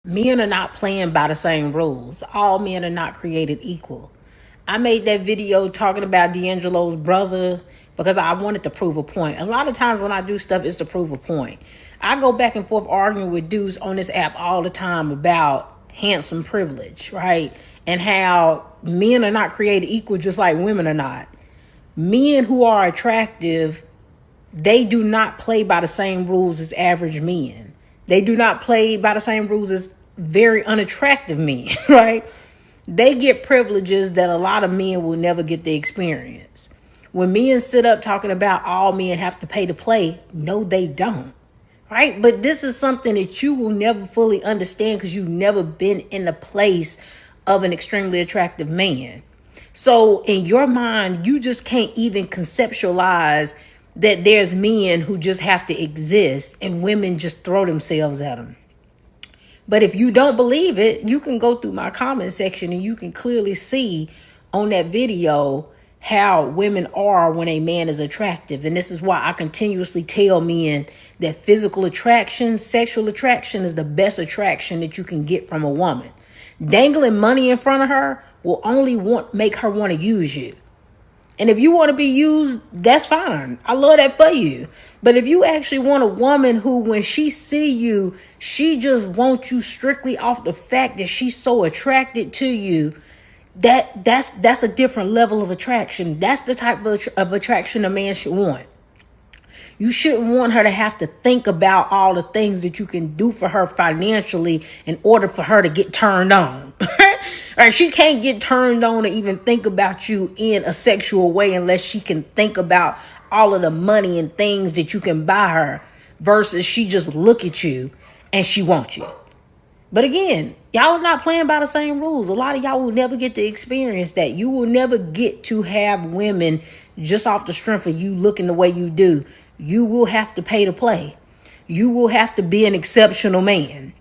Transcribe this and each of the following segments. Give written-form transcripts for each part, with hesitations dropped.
Men are not playing by the same rules. All men are not created equal. I made that video talking about D'Angelo's brother because I wanted to prove a point. A lot of times when I do stuff, it's to prove a point. I go back and forth arguing with dudes on this app all the time about handsome privilege, right? And how men are not created equal just like women are not. Men who are attractive, they do not play by the same rules as average men. They do not play by the same rules as very unattractive men, right? They get privileges that a lot of men will never get the experience. When men sit up talking about all men have to pay to play, no, they don't, right? But this is something that you will never fully understand because you've never been in the place of an extremely attractive man. So in your mind, you just can't even conceptualize that there's men who just have to exist and women just throw themselves at them. But if you don't believe it, you can go through my comment section and you can clearly see on that video how women are when a man is attractive. And this is why I continuously tell men that physical attraction, sexual attraction is the best attraction that you can get from a woman. Dangling money in front of her will only make her want to use you. And if you want to be used, that's fine. I love that for you. But if you actually want a woman who, when she see you, she just wants you strictly off the fact that she's so attracted to you, that's a different level of attraction. That's the type of attraction a man should want. You shouldn't want her to have to think about all the things that you can do for her financially in order for her to get turned on. Or she can't get turned on to even think about you in a sexual way unless she can think about all of the money and things that you can buy her versus she just look at you and she wants you. But again, y'all are not playing by the same rules. A lot of y'all will never get to experience that. You will never get to have women just off the strength of you looking the way you do. You will have to pay to play. You will have to be an exceptional man.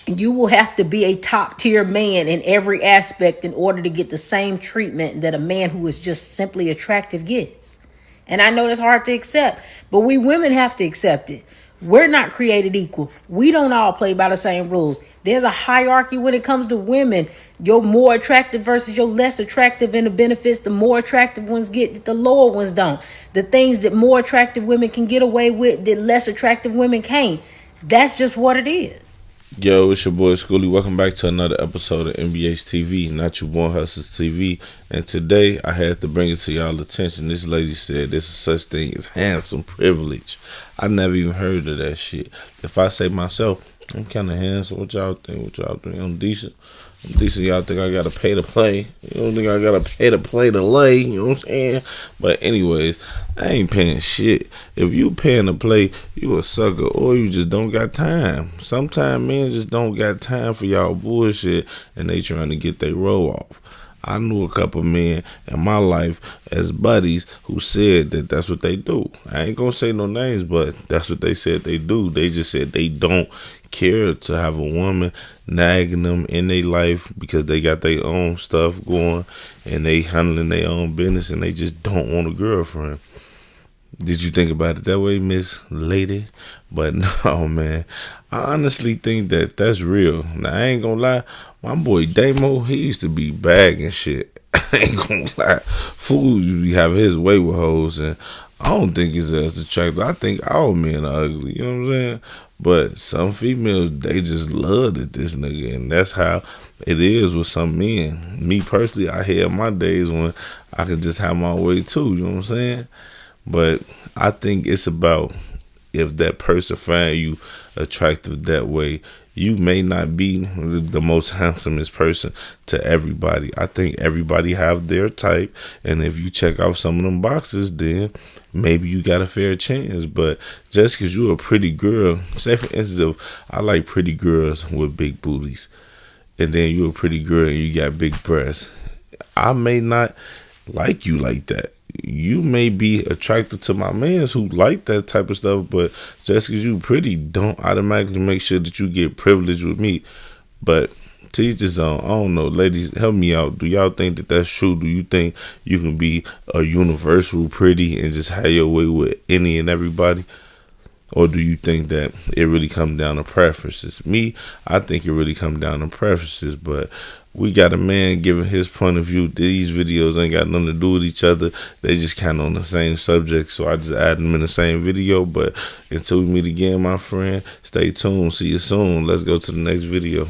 You will have to be a top tier man in every aspect in order to get the same treatment that a man who is just simply attractive gets. And I know that's hard to accept, but we women have to accept it. We're not created equal. We don't all play by the same rules. There's a hierarchy when it comes to women. You're more attractive versus you're less attractive, and the benefits the more attractive ones get that the lower ones don't. The things that more attractive women can get away with that less attractive women can't. That's just what it is. Yo, it's your boy Schoolie. Welcome back to another episode of NBH TV, Not Your Born Hustlers TV. And today I had to bring it to y'all attention. This lady said there's such thing as handsome privilege. I never even heard of that shit. If I say myself, I'm kind of handsome. What y'all think? I'm decent. Y'all think I gotta pay to play? You don't think I gotta pay to play to lay? You know what I'm saying? But anyways, I ain't paying shit. If you paying to play, you a sucker, or you just don't got time. Sometimes men just don't got time for y'all bullshit, and they trying to get their roll off. I knew a couple men in my life as buddies who said that that's what they do. I ain't gonna say no names, but that's what they said they do. They just said they don't care to have a woman nagging them in their life because they got their own stuff going and they handling their own business and they just don't want a girlfriend. Did you think about it that way, Miss Lady? But no, man. I honestly think that that's real. Now, I ain't gonna lie. My boy Damo, he used to be bagging shit. I ain't gonna lie. Fool usually have his way with hoes, and I don't think he's as attractive. I think all men are ugly, you know what I'm saying? But some females, they just love this nigga, and that's how it is with some men. Me personally, I had my days when I could just have my way too, you know what I'm saying? But I think it's about if that person find you attractive that way. You may not be the most handsomest person to everybody. I think everybody have their type, and if you check off some of them boxes, then maybe you got a fair chance. But just because you're a pretty girl, say for instance, if I like pretty girls with big booties, and then you're a pretty girl and you got big breasts, I may not like you like that. You may be attracted to my mans who like that type of stuff, but just because you pretty don't automatically make sure that you get privileged with me. But to each his own. I don't know, ladies, help me out. Do y'all think that that's true? Do you think you can be a universal pretty and just have your way with any and everybody? Or do you think that it really comes down to preferences? Me, I think it really comes down to preferences, but we got a man giving his point of view. These videos ain't got nothing to do with each other. They just kind of on the same subject, so I just add them in the same video. But until we meet again, my friend, stay tuned. See you soon. Let's go to the next video.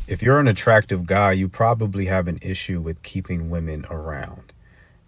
If you're an attractive guy, you probably have an issue with keeping women around.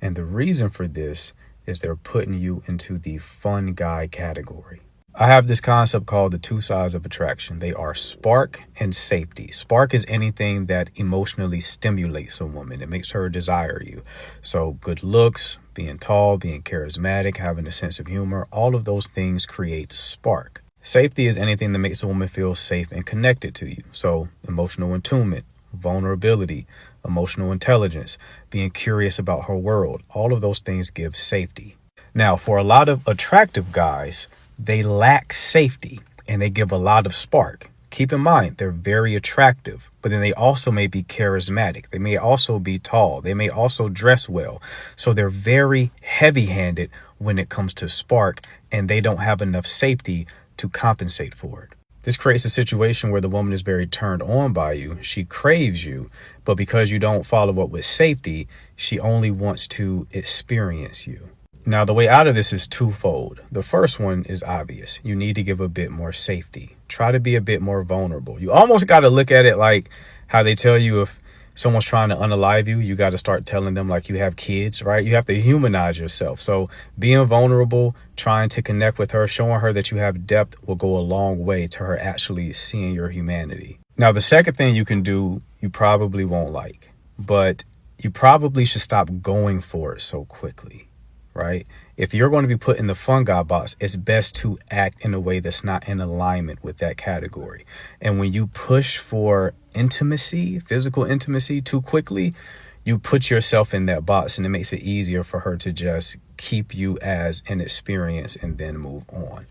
And the reason for this is they're putting you into the fun guy category. I have this concept called the two sides of attraction. They are spark and safety. Spark is anything that emotionally stimulates a woman. It makes her desire you. So good looks, being tall, being charismatic, having a sense of humor, all of those things create spark. Safety is anything that makes a woman feel safe and connected to you. So emotional attunement, vulnerability, emotional intelligence, being curious about her world. All of those things give safety. Now, for a lot of attractive guys, they lack safety and they give a lot of spark. Keep in mind, they're very attractive, but then they also may be charismatic. They may also be tall. They may also dress well. So they're very heavy-handed when it comes to spark, and they don't have enough safety to compensate for it. This creates a situation where the woman is very turned on by you. She craves you, but because you don't follow up with safety, she only wants to experience you. Now, the way out of this is twofold. The first one is obvious. You need to give a bit more safety. Try to be a bit more vulnerable. You almost got to look at it like how they tell you if someone's trying to unalive you, you got to start telling them like you have kids, right? You have to humanize yourself. So being vulnerable, trying to connect with her, showing her that you have depth will go a long way to her actually seeing your humanity. Now, the second thing you can do, you probably won't like, but you probably should stop going for it so quickly, right? If you're going to be put in the fun guy box, it's best to act in a way that's not in alignment with that category. And when you push for intimacy, physical intimacy too quickly, you put yourself in that box, and it makes it easier for her to just keep you as an experience and then move on.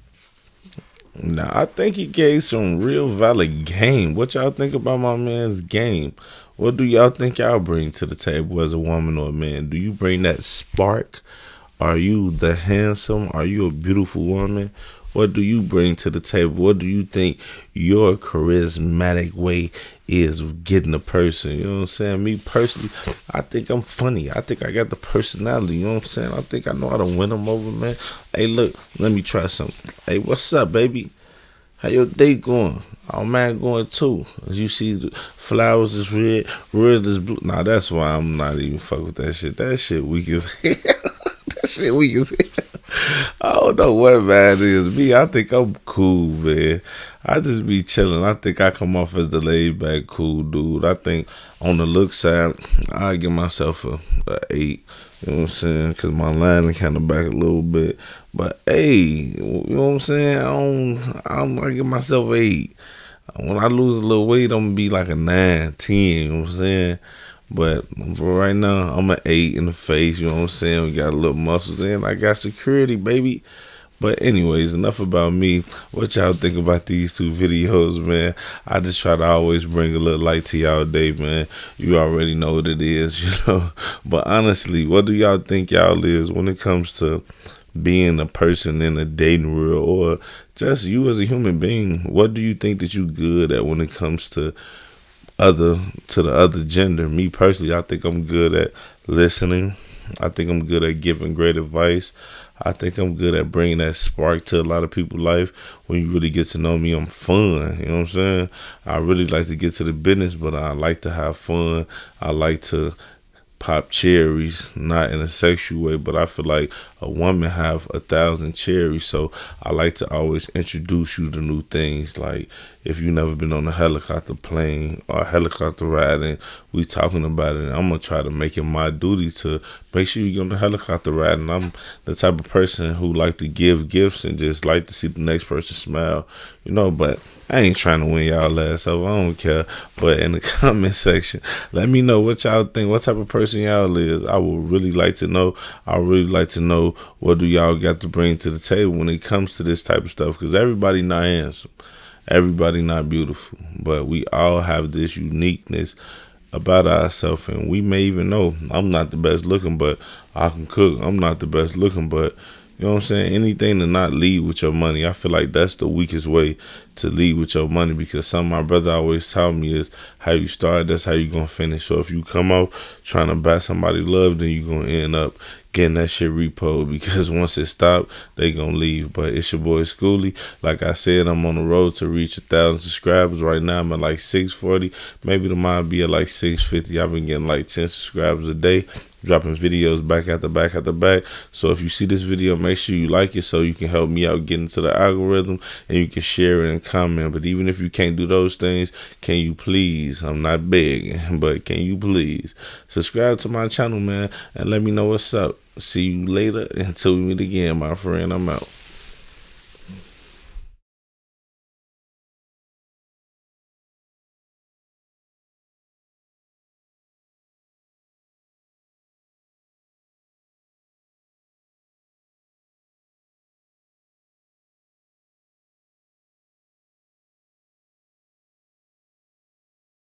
Now, I think he gave some real valid game. What y'all think about my man's game? What do y'all think y'all bring to the table as a woman or a man? Do you bring that spark? Are you the handsome? Are you a beautiful woman? What do you bring to the table? What do you think your charismatic way is of getting a person? You know what I'm saying? Me personally, I think I'm funny. I think I got the personality. You know what I'm saying? I think I know how to win them over, man. Hey, look, let me try something. Hey, what's up, baby? How your day going? Oh, man, going too. As you see, the flowers is red is blue. Nah, that's why I'm not even fuck with that shit. That shit weak as hell. That shit weak as hell. I don't know what man is. Me, I think I'm cool, man. I just be chilling. I think I come off as the laid back, cool dude. I think on the look side, I give myself a 8. You know what I'm saying? Because my line is kind of back a little bit. But hey, you know what I'm saying? I give myself an 8. When I lose a little weight, I'm going to be like a 9, 10. You know what I'm saying? But for right now, I'm an 8 in the face. You know what I'm saying? We got a little muscles in. I got security, baby. But anyways, enough about me. What y'all think about these two videos, man? I just try to always bring a little light to y'all day, man. You already know what it is, you know. But honestly, what do y'all think y'all is when it comes to being a person in a dating world, or just you as a human being? What do you think that you good at when it comes to the other gender? Me personally, I think I'm good at listening. I think I'm good at giving great advice. I think I'm good at bringing that spark to a lot of people's life. When you really get to know me, I'm fun. You know what I'm saying? I really like to get to the business, but I like to have fun. I like to pop cherries, not in a sexual way, but I feel like a woman have 1,000 cherries, so I like to always introduce you to new things. Like if you never been on a helicopter plane or helicopter ride and we talking about it, I'm gonna try to make it my duty to make sure you get on the helicopter ride. And I'm the type of person who like to give gifts and just like to see the next person smile, you know. But I ain't trying to win y'all ass over. I don't care. But in the comment section, let me know what y'all think, what type of person y'all is. I would really like to know. I really like to know what do y'all got to bring to the table when it comes to this type of stuff, because everybody not handsome, everybody not beautiful, but we all have this uniqueness about ourselves. And we may even know I'm not the best looking, but I can cook. I'm not the best looking, but You know what I'm saying? Anything to not lead with your money. I feel like that's the weakest way to lead with your money, because something my brother always tell me is how you start, that's how you gonna finish. So if you come out trying to buy somebody love, then you gonna end up getting that shit repoed, because once it stop, they gonna leave. But it's your boy Schoolie. Like I said, I'm on the road to reach 1,000 subscribers. Right now I'm at like 640. Maybe tomorrow be at like 650. I've been getting like 10 subscribers a day, dropping videos back at the back at the back. So if you see this video, make sure you like it so you can help me out get into the algorithm, and you can share it and comment. But even if you can't do those things, can you please, I'm not begging, but can you please subscribe to my channel, man, and let me know what's up. See you later. Until we meet again, my friend. I'm out.